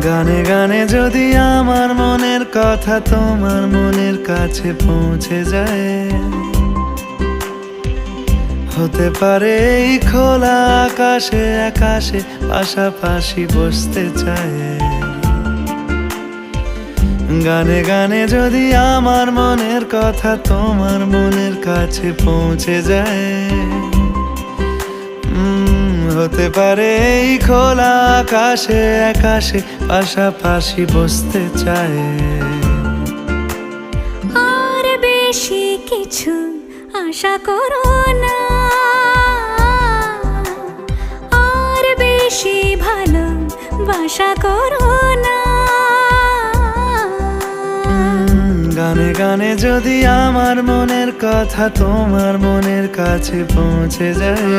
গানে গানে যদি আমার মনের কথা তোমার মনের কাছে পৌঁছে যায়, হতে পারে এই খোলা আকাশে আকাশে পাশাপাশি বসতে চায়। গানে গানে যদি আমার মনের কথা তোমার মনের কাছে পৌঁছে যায়, হতে পারে এই খোলা আকাশে আকাশে পাশাপাশি বসতে চায়। আর বেশি কিছু আশা করো না, আর বেশি ভালোবাসা করো না। গানে গানে যদি আমার মনের কথা তোমার মনের কাছে পৌঁছে যায়,